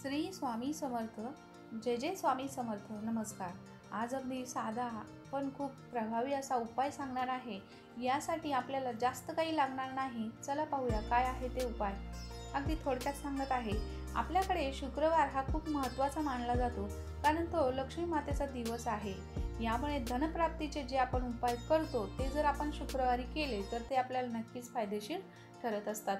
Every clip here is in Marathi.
श्री स्वामी समर्थ. जय जय स्वामी समर्थ. नमस्कार. आज अगदी साधा पण खूप प्रभावी असा उपाय सांगणार आहे. यासाठी आपल्याला जास्त काही लागणार नाही. चला पाहूया काय आहे ते उपाय. अगदी थोडक्यात सांगत आहे. आपल्याकडे शुक्रवार हा खूप महत्त्वाचा मानला जातो, कारण तो लक्ष्मी मातेचा दिवस आहे. यामुळे धनप्राप्तीचे जे आपण उपाय करतो ते जर आपण शुक्रवारी केले तर ते आपल्याला नक्कीच फायदेशीर ठरत असतात.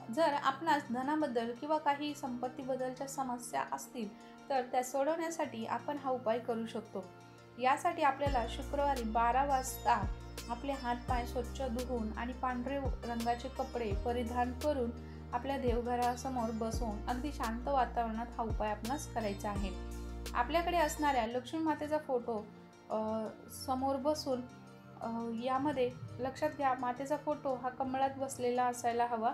जर आपणास धनाबद्दल किंवा काही संपत्तीबद्दलच्या समस्या असतील तर त्या सोडवण्यासाठी आपण हा उपाय करू शकतो. यासाठी आपल्याला शुक्रवारी 12 वाजता आपले हात पाय स्वच्छ धुवून आणि पांढरे रंगाचे कपडे परिधान करून आपल्या देवघरासमोर बसून अगदी शांत वातावरणात हा उपाय आपणास करायचा आहे. आपल्याकडे असणाऱ्या लक्ष्मी मातेचा फोटो समोर बसून यामध्ये लक्षात घ्या, मातेचा फोटो हा कमळात बसलेला असायला हवा.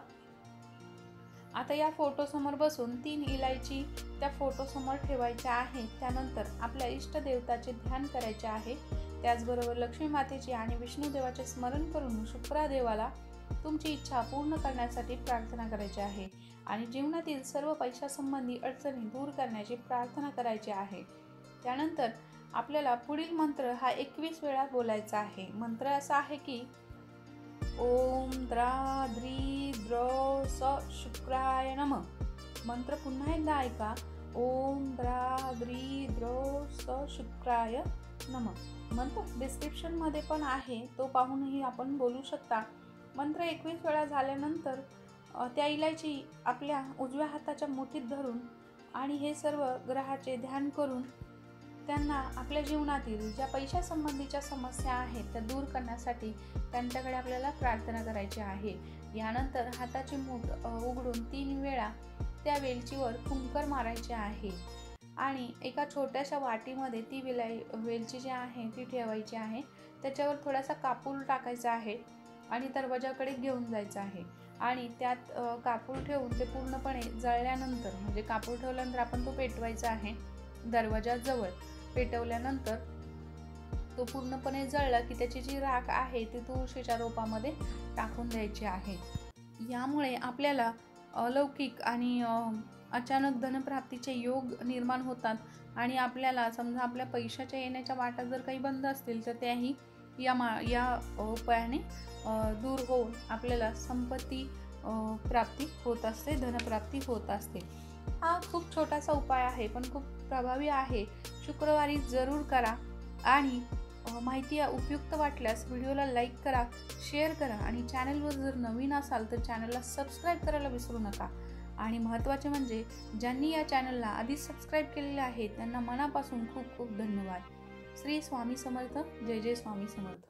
आता या फोटो समोर बसून 3 इलायची त्या फोटो समोर ठेवायच्या आहेत. त्यानंतर आपल्या इष्ट देवताचे ध्यान करायचे आहे. त्याचबरोबर लक्ष्मी मातेचे आणि विष्णू देवाचे स्मरण करून शुक्रदेवाला तुमची इच्छा पूर्ण करण्यासाठी प्रार्थना करायची आहे आणि जीवनातील सर्व पैशासंबंधी अडचणी दूर करण्याची प्रार्थना करायची आहे. त्यानंतर आपल्याला पुढील मंत्र हा 21 वेळा बोलायचा आहे. मंत्र असा आहे की ओम द्रा द्री द्रौ स शुक्राय नमः. मंत्र पुन्हा एकदा ऐका. ओम द्रा द्री द्रौ स शुक्राय नमः. मंत्र डिस्क्रिप्शन मध्ये पण आहे, तो पाहूनही आपण बोलू शकता. मंत्र 21 वेळा झाल्यानंतर त्या इलायची आपल्या उजव्या हाताच्या मुठीत धरून आणि हे सर्व ग्रहाचे ध्यान करून त्यांना आपल्या जीवनातील ज्या पैशासंबंधीच्या समस्या आहेत त्या दूर करण्यासाठी त्यांच्याकडे आपल्याला प्रार्थना करायची आहे. यानंतर हाताची मूठ उघडून 3 वेळा त्या वेलचीवर कुंकर मारायचे आहे आणि एका छोट्याशा वाटीमध्ये ती वेलची जी आहे ती ठेवायची आहे. त्याच्यावर थोडासा कापूर टाकायचा आहे आणि दरवाजाकडे घेऊन जायचं आहे आणि त्यात कापूर ठेवून ते पूर्णपणे जळल्यानंतर, म्हणजे कापूर ठेवल्यानंतर आपण तो पेटवायचा आहे. दरवाजाजवळ पेटवल्यानंतर तो पूर्णपणे जळला की त्याची जी राख आहे ती तुळशीच्या रोपामध्ये टाकून द्यायची आहे. यामुळे आपल्याला अलौकिक आणि अचानक धनप्राप्तीचे योग निर्माण होतात आणि आपल्याला समजा आपल्या पैशाच्या येण्याच्या वाटा जर काही बंद असतील तर त्याही या उपायाने दूर होऊन आपल्याला संपत्ती प्राप्ती होत असते, धनप्राप्ती होत असते. हा खूप छोटासा उपाय आहे पण खूप प्रभावी आहे. शुक्रवारी जरूर करा आणि माहिती उपयुक्त वाटल्यास व्हिडिओला लाईक करा, शेअर करा आणि चॅनलवर जर नवीन असाल तर चॅनलला सबस्क्राईब करायला विसरू नका. आणि महत्त्वाचे म्हणजे ज्यांनी या चॅनलला आधीच सबस्क्राईब केलेले आहे त्यांना मनापासून खूप खूप धन्यवाद. श्री स्वामी समर्थ. जय जय स्वामी समर्थ.